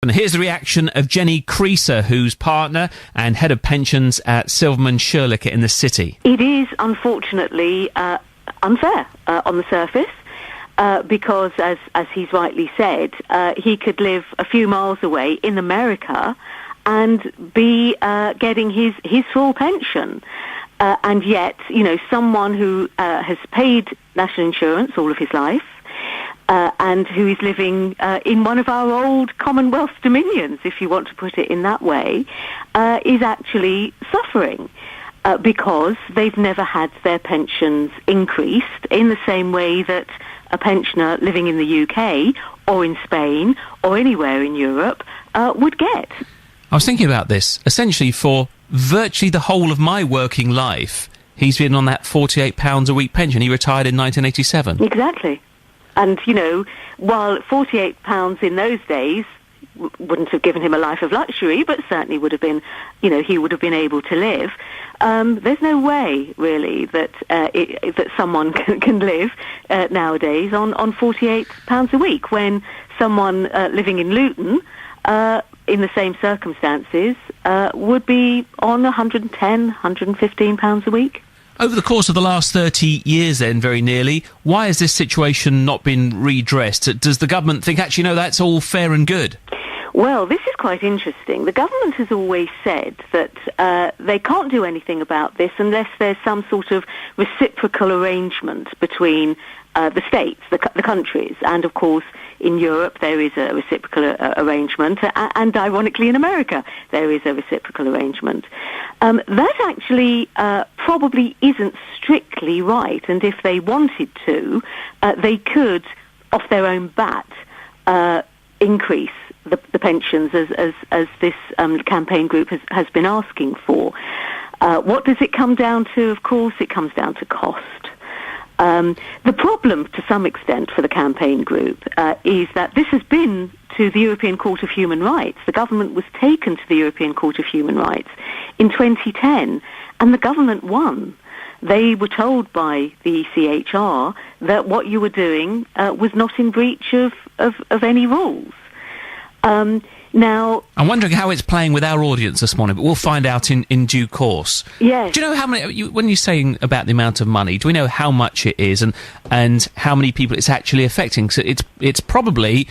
And here's the reaction of Jennie Kreser, who's partner and head of pensions at Silverman, Sherliker in the city. It is, unfortunately, unfair on the surface, because, as he's rightly said, he could live a few miles away in America and be getting his full pension. And yet, someone who has paid national insurance all of his life, and who is living in one of our old Commonwealth dominions, if you want to put it in that way, is actually suffering because they've never had their pensions increased in the same way that a pensioner living in the UK or in Spain or anywhere in Europe would get. I was thinking about this. Essentially, for virtually the whole of my working life, he's been on that £48 a week pension. He retired in 1987. Exactly. And, while £48 in those days wouldn't have given him a life of luxury, but certainly would have been, he would have been able to live, there's no way, really, that that someone can live nowadays on £48 a week, when someone living in Luton, in the same circumstances, would be on £110, £115 a week. Over the course of the last 30 years then, very nearly, why has this situation not been redressed? Does the government think, actually, no, that's all fair and good? Well, this is quite interesting. The government has always said that they can't do anything about this unless there's some sort of reciprocal arrangement between the states, the countries, and of course in Europe there is a reciprocal arrangement, and ironically in America there is a reciprocal arrangement. That actually probably isn't strictly right, and if they wanted to, they could, off their own bat, increase the pensions as this campaign group has been asking for. What does it come down to? Of course, it comes down to cost. The problem, to some extent, for the campaign group is that this has been to the European Court of Human Rights. The government was taken to the European Court of Human Rights in 2010, and the government won. They were told by the ECHR that what you were doing was not in breach of any rules. Now, I'm wondering how it's playing with our audience this morning, but we'll find out in due course. Yes. Do you know how many, when you're saying about the amount of money, do we know how much it is and how many people it's actually affecting? So it's probably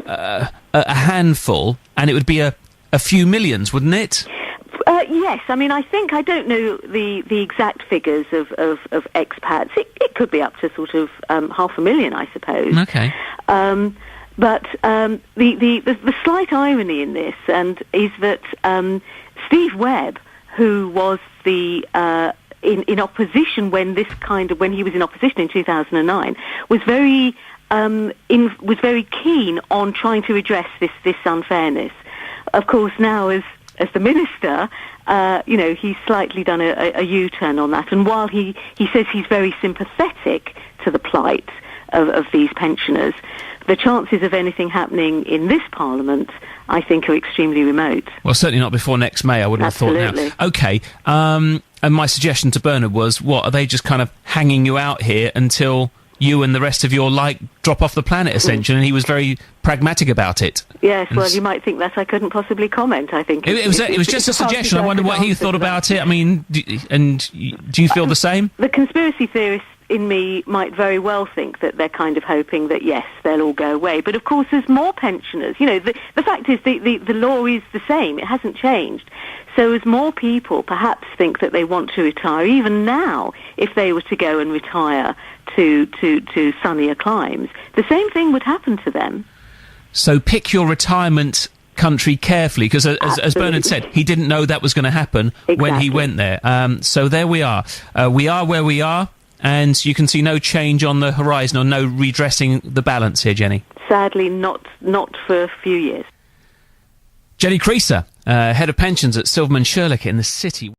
a handful, and it would be a few millions, wouldn't it? Yes. I mean, I don't know the exact figures of expats. It could be up to sort of 500,000, I suppose. Okay. But the slight irony in this is that Steve Webb, who was in opposition when he was in opposition in 2009, was very keen on trying to address this unfairness. Of course, now as the minister, he's slightly done a U-turn on that. And while he says he's very sympathetic to the plight of these pensioners, the chances of anything happening in this Parliament, I think, are extremely remote. Well, certainly not before next May, I wouldn't have thought now. OK, and my suggestion to Bernard was, what, are they just kind of hanging you out here until you and the rest of your like drop off the planet, essentially? And he was very pragmatic about it. Yes, well, you might think that I couldn't possibly comment, I think. It was just a suggestion. I wonder what he thought about it. I mean, do you feel the same? The conspiracy theorists in me might very well think that they're kind of hoping that, yes, they'll all go away. But, of course, there's more pensioners. The fact is the law is the same. It hasn't changed. So as more people perhaps think that they want to retire, even now, if they were to go and retire to sunnier climes, the same thing would happen to them. So pick your retirement country carefully, because as Bernard said, he didn't know that was going to happen when he went there. So there we are. We are where we are. And you can see no change on the horizon, or no redressing the balance here, Jenny? Sadly, not for a few years. Jennie Kreser, head of pensions at Silverman Sherliker in the city.